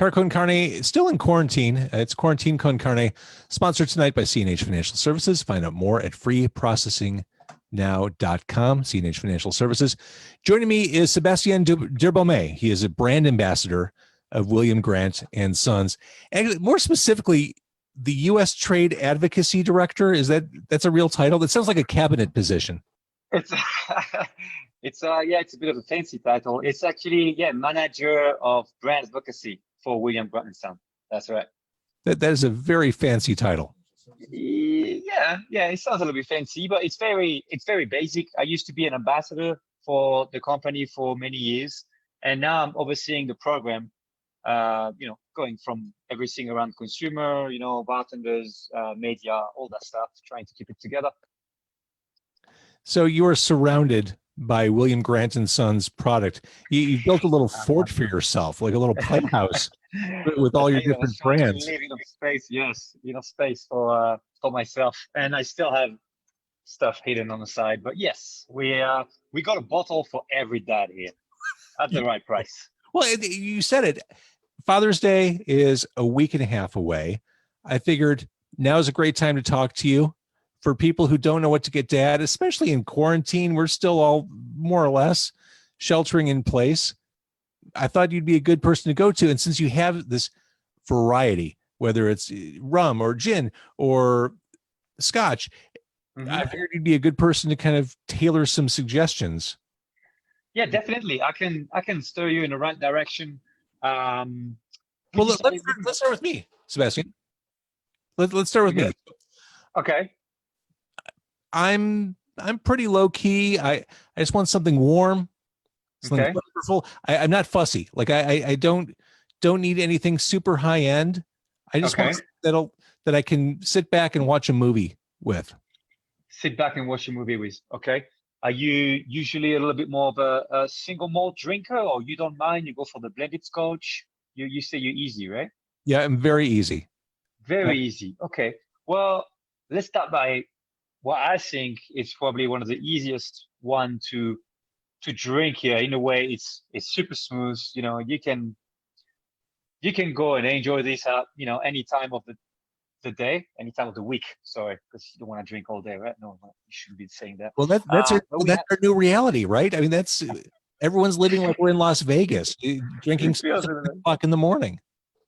Car Con Carne is still in quarantine. It's Quarantine Con Carne, sponsored tonight by CNH Financial Services. Find out more at freeprocessingnow.com, CNH Financial Services. Joining me is Seb Derbomez. He is a brand ambassador of William Grant and Sons. And more specifically, the U.S. Trade Advocacy Director. That's a real title? That sounds like a cabinet position. It's it's a bit of a fancy title. It's actually manager of brand advocacy for William Grant and Son. That's right. That is a very fancy title. Yeah, it sounds a little bit fancy, but it's very basic. I used to be an ambassador for the company for many years, and now I'm overseeing the program. Going from everything around consumer, bartenders, media, all that stuff, trying to keep it together. So you are surrounded by William Grant and Sons product. You built a little fort for yourself, like a little playhouse with all your different brands. Enough space, yes, enough space for myself, and I still have stuff hidden on the side. But yes, we got a bottle for every dad here at the right price. Well, you said it. Father's Day is a week and a half away. I figured now is a great time to talk to you. For people who don't know what to get dad, especially in quarantine, we're still all more or less sheltering in place. I thought you'd be a good person to go to. And since you have this variety, whether it's rum or gin or scotch, I figured you'd be a good person to kind of tailor some suggestions. Yeah, definitely. I can steer you in the right direction. Well, let's start with me, Sebastian. Let's start with me. Okay. I'm pretty low key. I just want something warm, something flavorful. I'm not fussy. Like I don't need anything super high end. I just want that I can sit back and watch a movie with. Sit back and watch a movie with. Okay. Are you usually a little bit more of a single malt drinker, or you don't mind? You go for the blended scotch? You say you're easy, right? Yeah, I'm very easy. Very easy. Okay. Well, let's start by what I think is probably one of the easiest one to drink here. In a way, it's super smooth. You can go and enjoy this at any time of the day, any time of the week. Sorry, because you don't want to drink all day, right? No, you shouldn't be saying that. Well, that's our new reality, right? I mean, that's everyone's living like we're in Las Vegas, drinking 6 o'clock in the morning.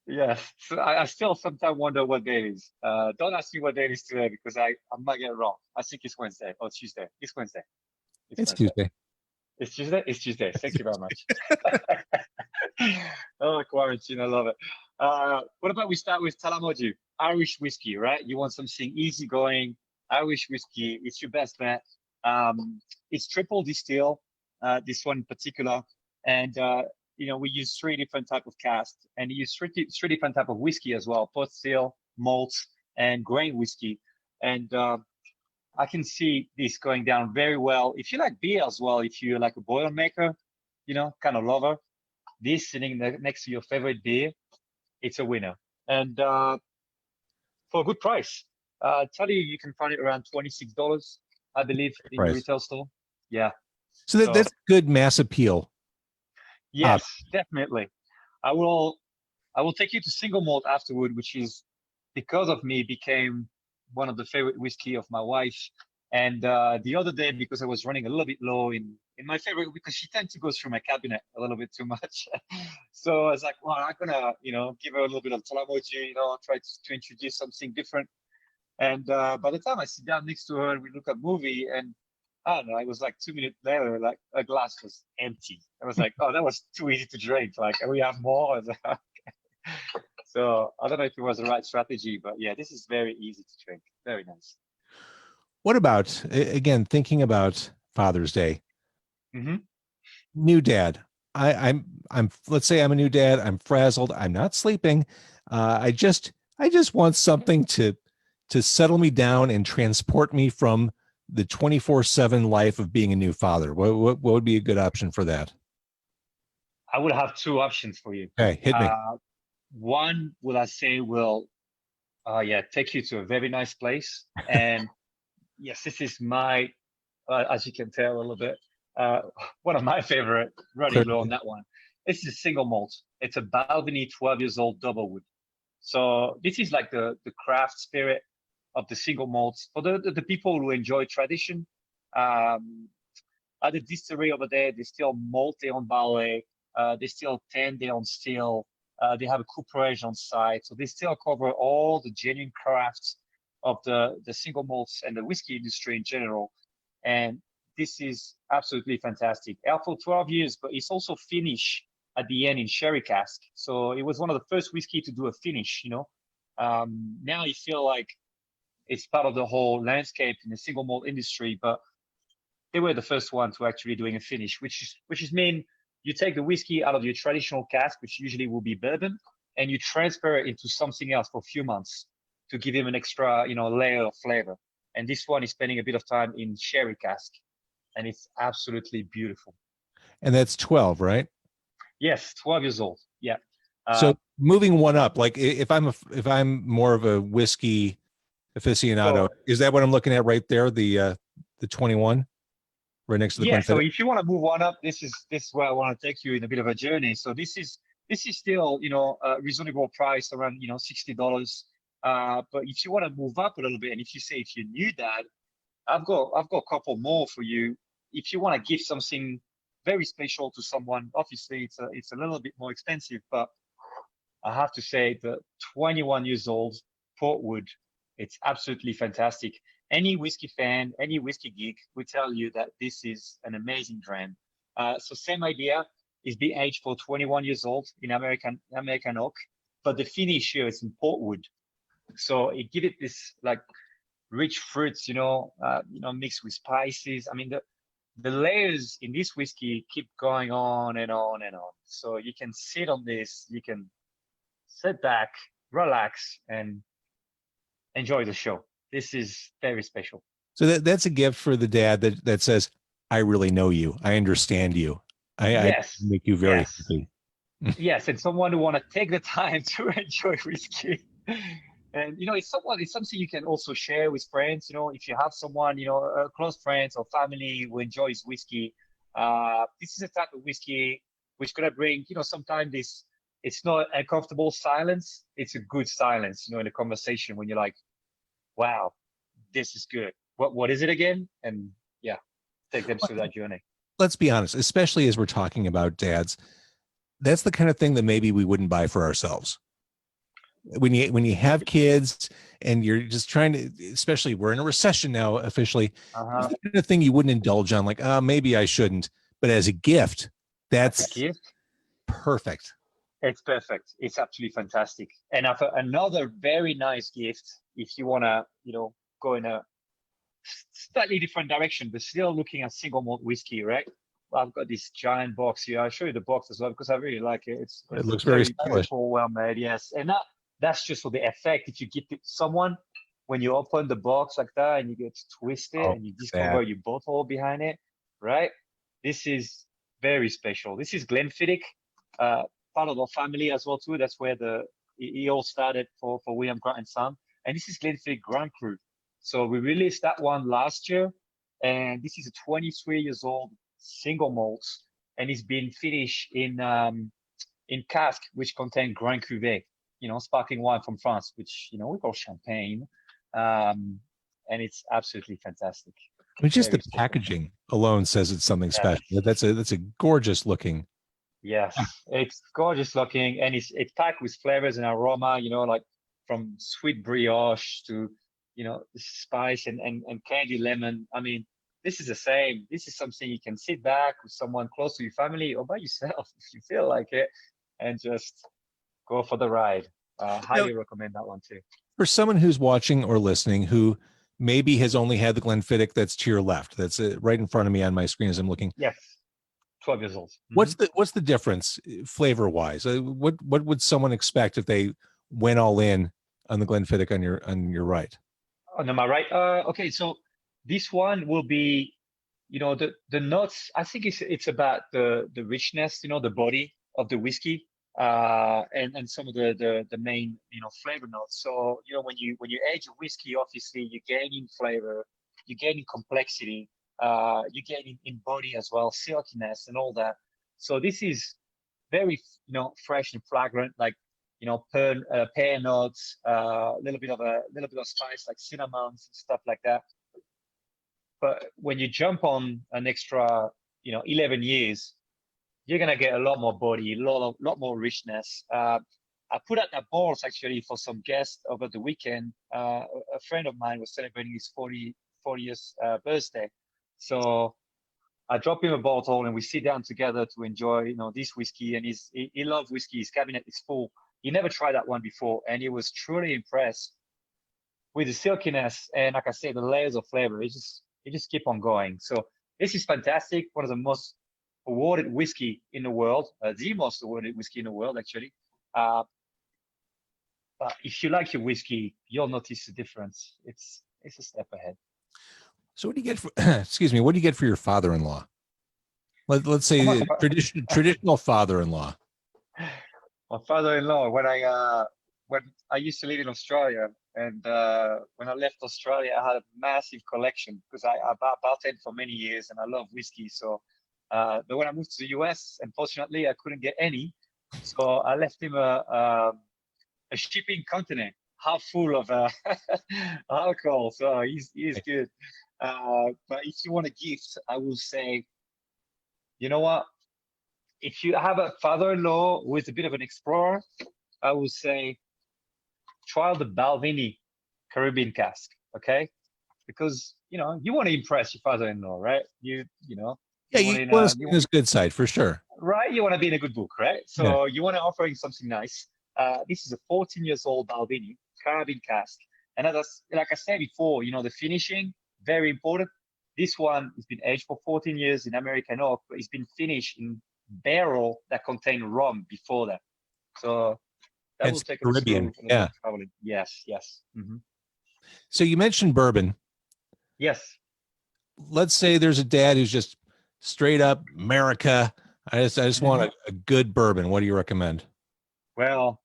Yes, so I still sometimes wonder what day it is. Don't ask me what day it is today, because I might get it wrong. I think it's Wednesday or Tuesday. It's Wednesday. It's Tuesday. It's Tuesday? It's Tuesday. Thank you very much. Oh, quarantine. I love it. What about we start with Talamodu, Irish whiskey, right? You want something easygoing, Irish whiskey. It's your best bet. It's triple distill, this one in particular. And we use 3 different type of cask, and you use three different type of whiskey as well: pot still, malt, and grain whiskey. And I can see this going down very well. If you like beer as well, if you're like a Boilermaker, kind of lover, this sitting next to your favorite beer, it's a winner. And for a good price, I tell you can find it around $26, I believe, in the retail store. Yeah. So that's good mass appeal. Yes, definitely. I will take you to single malt afterward, which is, because of me, became one of the favorite whiskey of my wife. And the other day, because I was running a little bit low in my favorite, because she tends to go through my cabinet a little bit too much. So I was like, well, I'm gonna, give her a little bit of Talamodu, try to introduce something different. And by the time I sit down next to her and we look at movie, and I don't know, it was like 2 minutes later, like a glass was empty. I was like, oh, that was too easy to drink. Like, we have more. So I don't know if it was the right strategy, but yeah, this is very easy to drink. Very nice. What about, again, thinking about Father's Day? New dad. I'm let's say I'm a new dad. I'm frazzled. I'm not sleeping. I just want something to settle me down and transport me from the 24/7 life of being a new father. What would be a good option for that? I would have 2 options for you. Okay, hit me. One, will I say, will take you to a very nice place. And yes, this is my, as you can tell a little bit, one of my favorite, running low on that one. This is single malt. It's a Balvenie 12 years old double wood. So this is like the craft spirit of the single malts for the people who enjoy tradition. At the distillery over there, they still malt their own barley. They still tend their own still. They have a cooperage on site. So they still cover all the genuine crafts of the single malts and the whiskey industry in general. And this is absolutely fantastic. Out for 12 years, but it's also finished at the end in sherry cask. So it was one of the first whiskey to do a finish, Now you feel like it's part of the whole landscape in the single malt industry, but they were the first one to actually doing a finish, which is mean you take the whiskey out of your traditional cask, which usually will be bourbon, and you transfer it into something else for a few months to give him an extra, layer of flavor. And this one is spending a bit of time in sherry cask, and it's absolutely beautiful. And that's 12, right? Yes, 12 years old. Yeah. So moving one up, like if I'm more of a whiskey aficionado, is that what I'm looking at right there? The 21, right next to the Glenfiddich? So Glenfiddich? if you want to move one up, this is where I want to take you in a bit of a journey. So this is still a reasonable price around $60. But if you want to move up a little bit, and if you knew that, I've got a couple more for you. If you want to give something very special to someone, obviously it's a little bit more expensive, but I have to say the 21 years old Portwood, it's absolutely fantastic. Any whiskey fan, any whiskey geek will tell you that this is an amazing brand. So same idea, is being aged for 21 years old in American oak, but the finish here is in Portwood. So it gives it this like rich fruits, mixed with spices. I mean, the layers in this whiskey keep going on and on and on. So you can sit on this, you can sit back, relax, and enjoy the show. This is very special. So that's a gift for the dad that says, I really know you. I understand you. Yes. I make you very happy. Yes, and someone who want to take the time to enjoy whiskey. And it's something you can also share with friends. If you have someone, close friends or family who enjoys whiskey, this is a type of whiskey which gonna bring, sometimes it's not a comfortable silence. It's a good silence, in a conversation when you're like, wow, this is good. What is it again? And yeah, take them through that journey. Let's be honest, especially as we're talking about dads, that's the kind of thing that maybe we wouldn't buy for ourselves. When you have kids and you're just trying to, especially we're in a recession now officially, it's the kind of thing you wouldn't indulge on, like, maybe I shouldn't. But as a gift, that's a gift. Perfect. It's perfect. It's absolutely fantastic. And another very nice gift, if you want to, go in a slightly different direction, but still looking at single malt whiskey, right? Well, I've got this giant box here. I'll show you the box as well because I really like it. It looks very stylish. Beautiful, well made, yes. And that's just for the effect. If you give it to someone, when you open the box like that and you get to twist it and you discover your bottle behind it, right? This is very special. This is Glenfiddich, part of our family as well too. That's where it all started for William Grant and Son. And this is Glenfiddich Grand Cru. So we released that one last year, and this is a 23 years old single malt, and it's been finished in cask which contain Grand Cuvée, sparkling wine from France, which we call champagne, and it's absolutely fantastic. I mean, just the packaging alone says it's something special. That's a gorgeous looking. Yes, it's gorgeous looking, and it's packed with flavors and aroma. Like from sweet brioche to spice and candy lemon. I mean, this is the same. This is something you can sit back with someone close to your family or by yourself if you feel like it, and just go for the ride. Highly recommend that one too. For someone who's watching or listening who maybe has only had the Glenfiddich that's to your left, that's right in front of me on my screen as I'm looking. Yes, 12 years old. Mm-hmm. What's the difference flavor wise? What would someone expect if they went all in on the Glenfiddich on your right? On my right. Okay, so this one will be, the notes. I think it's about the richness, the body of the whiskey, and some of the main flavor notes. So when you age a whiskey, obviously you gain in flavor, you gain in complexity, you gain in body as well, silkiness and all that. So this is very, fresh and fragrant, like, pear nuts, a little bit of spice like cinnamon and stuff like that. But when you jump on an extra, 11 years, you're gonna get a lot more body, lot more richness. I put out that balls actually for some guests over the weekend. A friend of mine was celebrating his 40th birthday, so I drop him a bottle and we sit down together to enjoy, this whiskey. And he loves whiskey. His cabinet is full. He never tried that one before, and he was truly impressed with the silkiness and, like I said, the layers of flavor. It just keep on going. So this is fantastic. One of the most awarded whiskey in the world, the most awarded whiskey in the world, actually. But if you like your whiskey, you'll notice the difference. It's a step ahead. So what do you get for, excuse me, what do you get for your father-in-law? Let's say traditional father-in-law. My father-in-law, when I used to live in Australia, and when I left Australia, I had a massive collection because I bartended for many years and I love whiskey. So, but when I moved to the US, unfortunately, I couldn't get any. So I left him a shipping container half full of alcohol. So he's good. But if you want a gift, I will say, you know what? If you have a father-in-law who is a bit of an explorer, I will say try the Balvenie Caribbean cask, okay? Because you want to impress your father-in-law, right? You want to be on his good side for sure, right? You want to be in a good book, right? So you want to offer him something nice. This is a 14 years old Balvenie Caribbean cask, and like I said before, the finishing very important. This one has been aged for 14 years in American oak, but it's been finished in barrel that contain rum before that. So that will take Caribbean. Yeah. Traveling. Yes. Mm-hmm. So you mentioned bourbon. Yes. Let's say there's a dad who's just straight up America. I just want a good bourbon. What do you recommend? Well,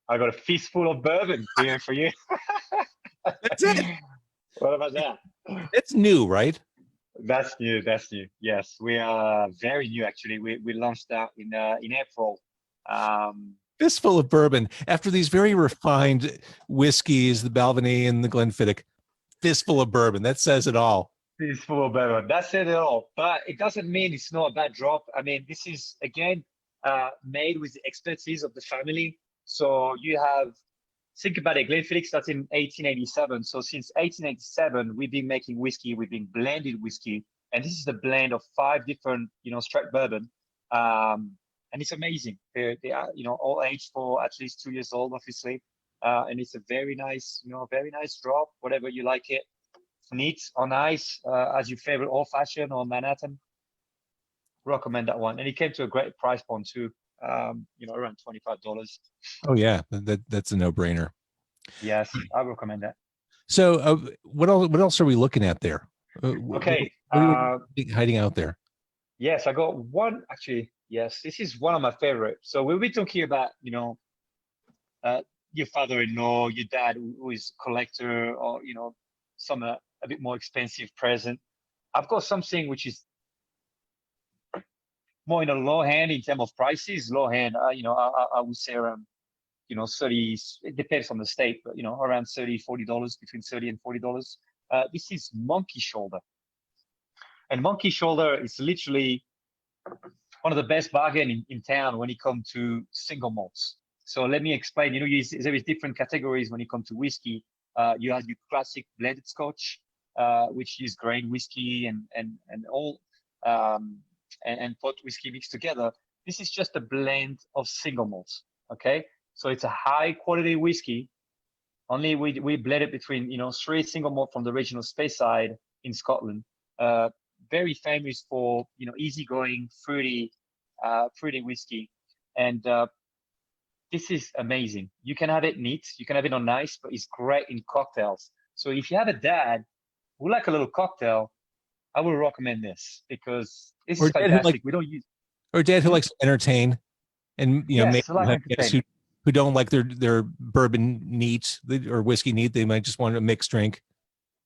I got a fistful of bourbon here for you. That's it. What about that? It's new, right? That's new. Yes, we are very new actually. We launched that in April. Fistful of bourbon after these very refined whiskeys, the Balvenie and the Glenfiddich. Fistful of bourbon. That says it all. Fistful of bourbon. That says it all. But it doesn't mean it's not a bad drop. I mean, this is again made with the expertise of the family. So think about it. Glenfiddich started in 1887. So since 1887, we've been making whiskey. We've been blended whiskey, and this is the blend of 5 different, straight bourbon. And it's amazing. They are, all aged for at least 2 years old, obviously. And it's a very nice, very nice drop. Whatever you like it. Neat or nice, as your favorite old fashioned or Manhattan. Recommend that one. And it came to a great price point too. Around $25. Oh yeah, that's a no-brainer. Yes, I recommend that. So, what else are we looking at there? Okay, what are you hiding out there? Yes, I got one actually. Yes, this is one of my favorite. So we'll be talking about your father-in-law, your dad who is a collector, or some a bit more expensive present. I've got something which is more in a low hand in terms of prices. Low hand, I would say around, 30. It depends on the state, but around $30-$40, between $30 and $40. This is Monkey Shoulder, and Monkey Shoulder is literally one of the best bargain in town when it comes to single malts. So let me explain. There is different categories when it comes to whiskey. You have your classic blended Scotch, which is grain whiskey and all. And pot whiskey mixed together. This is just a blend of single malts. Okay, so it's a high quality whiskey. Only we blend it between 3 single malt from the regional Speyside in Scotland. Very famous for easygoing, fruity whiskey, and this is amazing. You can have it neat, you can have it on ice, but it's great in cocktails. So if you have a dad who like a little cocktail, I will recommend this because this is fantastic. We don't use or a dad who likes to entertain, and yes, maybe have guests who don't like their bourbon neat or whiskey neat. They might just want a mixed drink.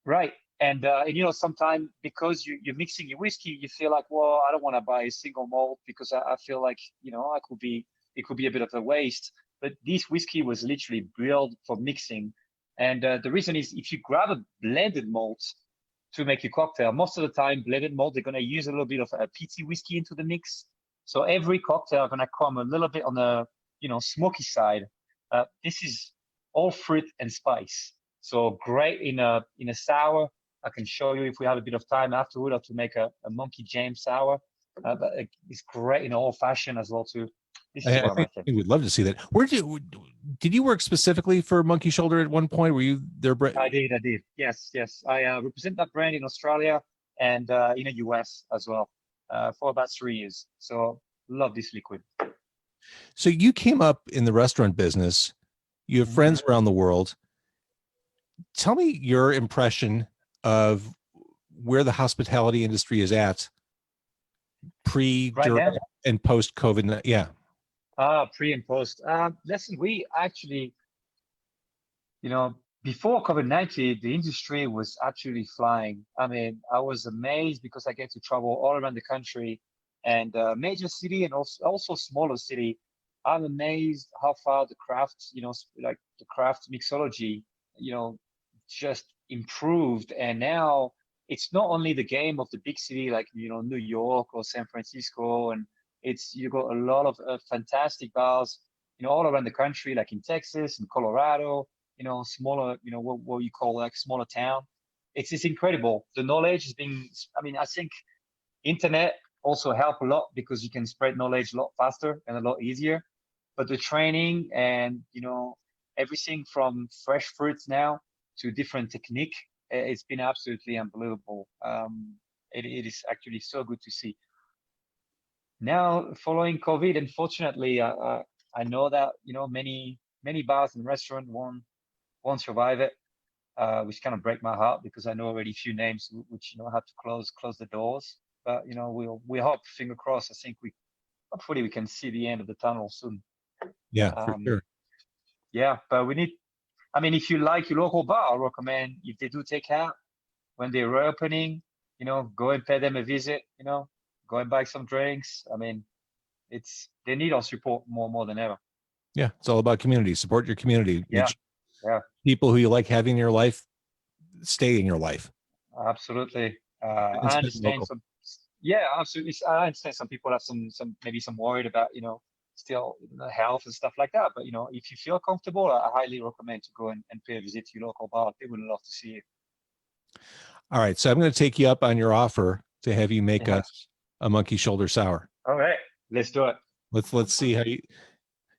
Right. And sometimes because you're mixing your whiskey, you feel like, well, I don't want to buy a single malt because I feel like, it could be a bit of a waste. But this whiskey was literally brewed for mixing. And the reason is if you grab a blended malt to make your cocktail, most of the time, blended malt, they're going to use a little bit of a peaty whiskey into the mix. So every cocktail going to come a little bit on the, smoky side. This is all fruit and spice. So great in a sour. I can show you if we have a bit of time afterward or to make a monkey jam sour. But it's great in old fashioned as well too. This is I one of my think favorites. we'd love to see that. Where did you work specifically for Monkey Shoulder at one point? Were you their I did. Yes. I represent that brand in Australia and in the US as well for about 3 years. So love this liquid. So you came up in the restaurant business. You have friends around the world. Tell me your impression of where the hospitality industry is at pre, Right during, now? and post COVID. Yeah. Pre and post. Listen, we actually, before COVID-19, the industry was actually flying. I mean, I was amazed because I get to travel all around the country and major city and also smaller city. I'm amazed how far the craft, like the craft mixology, just improved. And now it's not only the game of the big city like, New York or San Francisco, and you got a lot of fantastic bars, all around the country, like in Texas and Colorado, smaller, what you call like smaller town. It's incredible. The knowledge is being, I mean, I think internet also help a lot because you can spread knowledge a lot faster and a lot easier. But the training and, everything from fresh fruits now to different technique, it's been absolutely unbelievable. It is actually so good to see. Now, following COVID, unfortunately, I know that many bars and restaurants won't survive it, which kind of break my heart because I know already a few names which have to close the doors. But we hope, finger crossed. I think hopefully we can see the end of the tunnel soon. Yeah, for sure. Yeah, but we need. I mean, if you like your local bar, I recommend if they do take out when they're reopening, go and pay them a visit. Go and buy some drinks. I mean, they need our support more than ever. Yeah, it's all about community. Support your community. Yeah. People who you like having in your life stay in your life. Absolutely. I understand some. Yeah, absolutely. I understand some people have some maybe some worried about still health and stuff like that. But if you feel comfortable, I highly recommend to go and pay a visit to your local bar. They would love to see you. All right, so I'm going to take you up on your offer to have you make us a Monkey Shoulder Sour. All right, let's do it. Let's see how you.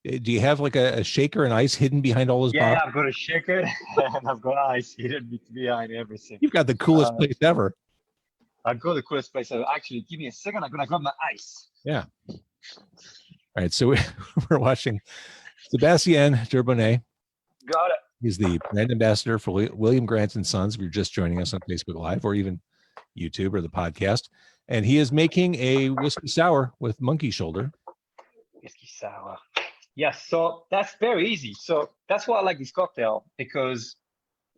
Do you have like a shaker and ice hidden behind all those bottles? Yeah, I've got a shaker and I've got ice hidden behind everything. You've got the coolest place ever. I've got the coolest place ever. Actually, give me a second. I'm gonna grab my ice. Yeah. All right, so we're watching Sébastien Derbomez. Got it. He's the brand ambassador for William Grant & Sons. If you're just joining us on Facebook Live or even YouTube or the podcast. And he is making a whiskey sour with Monkey Shoulder. Whiskey sour. Yes, so that's very easy. So that's why I like this cocktail, because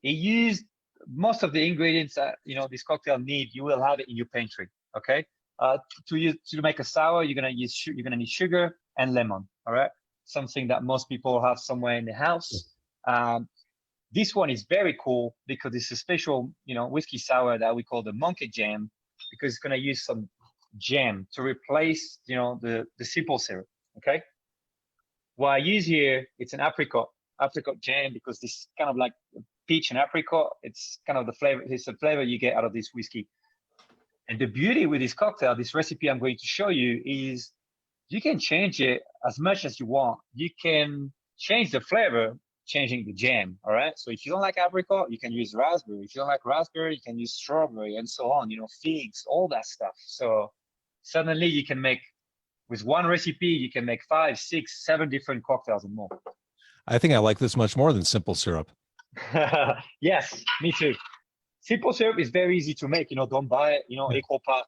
it used most of the ingredients that this cocktail need. You will have it in your pantry. Okay. To make a sour, you're gonna need sugar and lemon. All right. Something that most people have somewhere in the house. This one is very cool because it's a special whiskey sour that we call the monkey jam, because it's gonna use some jam to replace the simple syrup. Okay. What I use here, it's an apricot jam, because this is kind of like peach and apricot. It's kind of the flavor. It's the flavor you get out of this whiskey. And the beauty with this cocktail, this recipe I'm going to show you, is you can change it as much as you want. You can change the flavor, changing the jam. All right. So if you don't like apricot, you can use raspberry. If you don't like raspberry, you can use strawberry and so on. Figs, all that stuff. So suddenly you can make. With one recipe, you can make 5, 6, 7 different cocktails and more. I think I like this much more than simple syrup. Yes, me too. Simple syrup is very easy to make. Don't buy it. Equal part.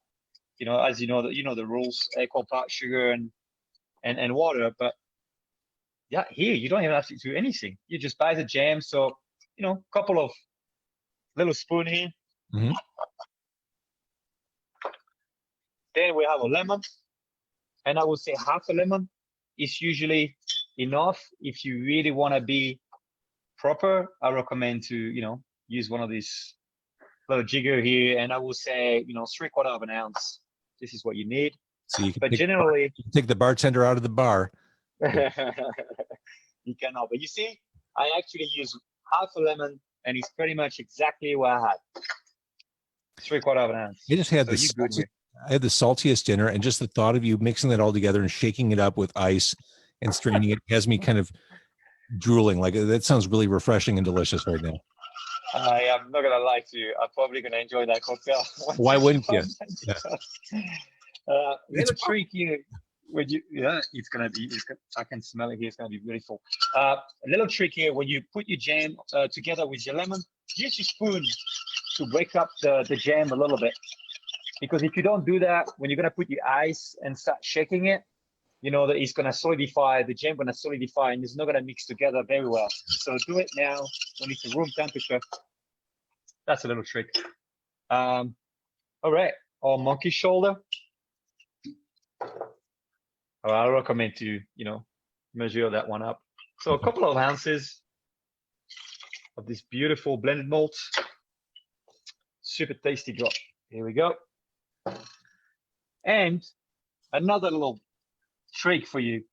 As the rules: equal part sugar and water. But yeah, here you don't even have to do anything. You just buy the jam. So couple of little spoon here. Mhm. Then we have a lemon, and I would say half a lemon is usually enough. If you really want to be proper, I recommend to, use one of these little jigger here, and I will say, 3/4 of an ounce. This is what you need. So you can But take, generally, you can take the bartender out of the bar. you cannot. But you see, I actually use half a lemon, and it's pretty much exactly what I had. 3/4 of an ounce. I just had So you good here. I had the saltiest dinner, and just the thought of you mixing that all together and shaking it up with ice and straining it has me kind of drooling. Like, that sounds really refreshing and delicious right now. I am not gonna lie to you. I'm probably gonna enjoy that cocktail. Why wouldn't you? Yeah. Little trick here. When you, it's gonna be. I can smell it here. It's gonna be beautiful. A little trick here: when you put your jam together with your lemon, use your spoon to break up the jam a little bit. Because if you don't do that, when you're gonna put your ice and start shaking it, that it's gonna solidify. The jam gonna solidify, and it's not gonna mix together very well. So do it now when it's room temperature. That's a little trick. All right, our monkey shoulder. I recommend to, measure that one up. So a couple of ounces of this beautiful blended malt. Super tasty drop. Here we go. And another little trick for you.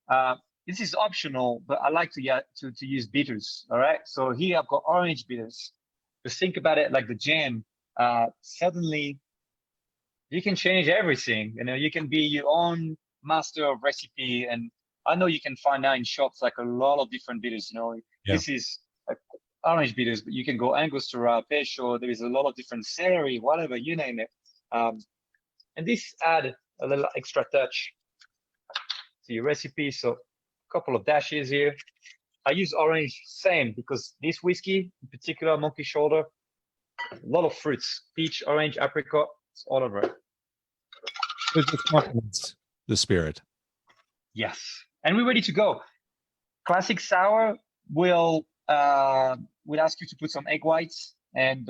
This is optional, but I like to use bitters. All right. So here I've got orange bitters. Just think about it like the jam. Suddenly, you can change everything. You can be your own master of recipe, and I know you can find out in shops like a lot of different bitters. This is like orange bitters, but you can go Angostura, Peychaud. There is a lot of different celery, whatever, you name it. And this add a little extra touch to your recipe. So a couple of dashes here. I use orange, same, because this whiskey, in particular, monkey shoulder, a lot of fruits, peach, orange, apricot, it's all over it. It complements the spirit. Yes, and we're ready to go. Classic sour will ask you to put some egg whites, and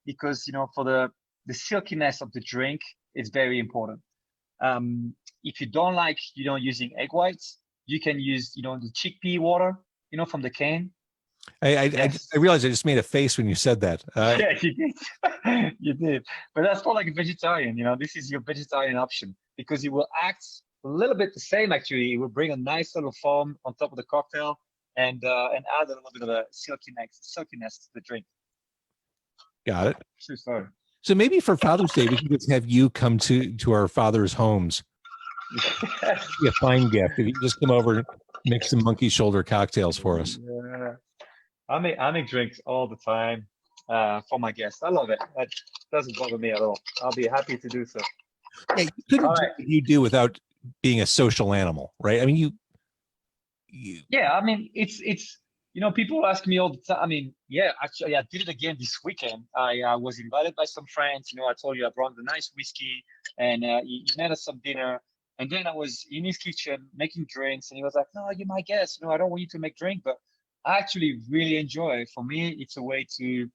because for the silkiness of the drink, it's very important. If you don't like using egg whites, you can use the chickpea water from the can. I realized I just made a face when you said that. Yeah, you did. You did. But that's for like a vegetarian. This is your vegetarian option because it will act a little bit the same. Actually, it will bring a nice little foam on top of the cocktail and add a little bit of a silkiness to the drink. Got it. True story. So maybe for Father's Day, we can just have you come to our father's homes. Be a fine gift if you just come over and make some monkey shoulder cocktails for us. Yeah. I make drinks all the time for my guests. I love it. That doesn't bother me at all. I'll be happy to do so. Yeah, you couldn't do what you do without being a social animal, right? I mean, you. Yeah, I mean, it's people ask me all the time. I mean, yeah, actually, I did it again this weekend. I was invited by some friends. I told you I brought the nice whiskey, and he made us some dinner. And then I was in his kitchen making drinks, and he was like, "No, you're my guest. I don't want you to make drink, but I actually really enjoy it. For me, it's a way to,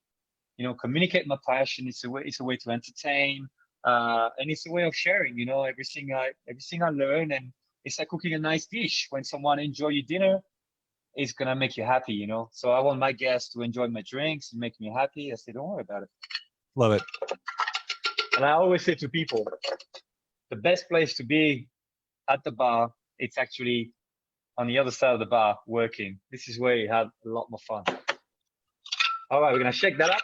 communicate my passion. It's a way to entertain, and it's a way of sharing. Everything I learn, and it's like cooking a nice dish. When someone enjoy your dinner, it's gonna make you happy. So I want my guests to enjoy my drinks and make me happy. I say, don't worry about it. Love it. And I always say to people, the best place to be at the bar, it's actually on the other side of the bar working. This is where you have a lot more fun. All right, we're gonna shake that up.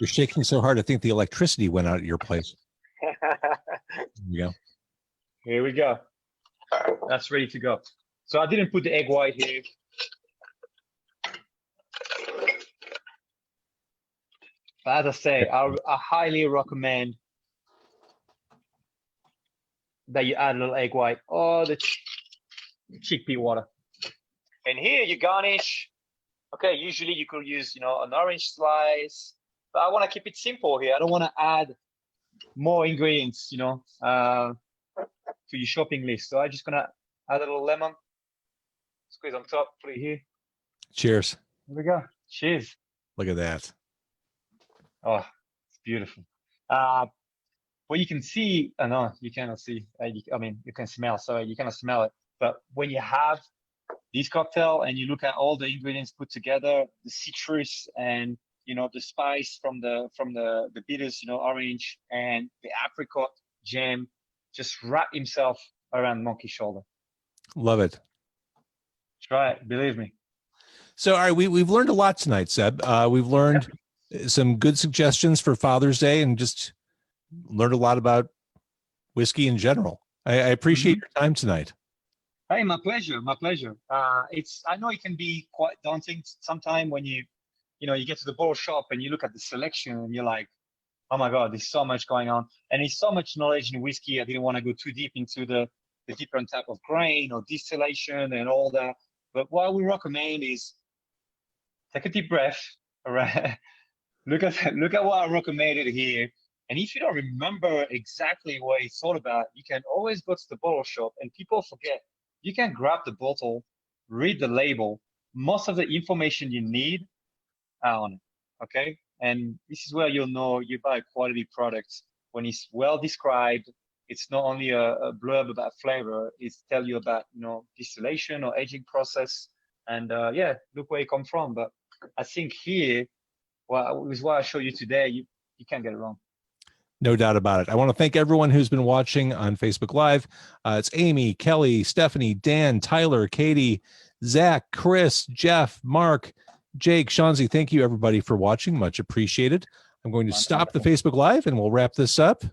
You're shaking so hard, I think the electricity went out at your place. There you go. Here we go. That's ready to go. So I didn't put the egg white here. But as I say, I highly recommend that you add a little egg white or the chickpea water. And here you garnish. Okay, usually you could use, an orange slice, but I want to keep it simple here. I don't want to add more ingredients, to your shopping list. So I'm just gonna add a little lemon, squeeze on top, put it here. Cheers. Here we go. Cheers. Look at that. Oh, it's beautiful. Uh, what you can see, no, you cannot see. I mean, you can smell. Sorry, you cannot smell it. But when you have this cocktail and you look at all the ingredients put together, the citrus and the spice from the bitters, orange and the apricot jam, just wrap himself around Monkey's shoulder. Love it. Try it, believe me. So, all right, we've learned a lot tonight, Seb. We've learned some good suggestions for Father's Day and just learned a lot about whiskey in general. I appreciate your time tonight. Hey, my pleasure, my pleasure. I know it can be quite daunting sometimes when you get to the bottle shop and you look at the selection and you're like, oh my God, there's so much going on. And there's so much knowledge in whiskey. I didn't want to go too deep into the different type of grain or distillation and all that. But what we recommend is take a deep breath. All right. Look at what I recommended here. And if you don't remember exactly what it's all about, you can always go to the bottle shop, and people forget. You can grab the bottle, read the label. Most of the information you need are on it. Okay. And this is where you'll know you buy a quality product when it's well described. It's not only a blurb about flavor, it's tell you about, distillation or aging process. And look where it come from. But I think here, with what I show you today, you can't get it wrong. No doubt about it. I want to thank everyone who's been watching on Facebook Live. It's Amy, Kelly, Stephanie, Dan, Tyler, Katie, Zach, Chris, Jeff, Mark, Jake, Shanzi. Thank you, everybody, for watching. Much appreciated. I'm going to stop the Facebook Live, and we'll wrap this up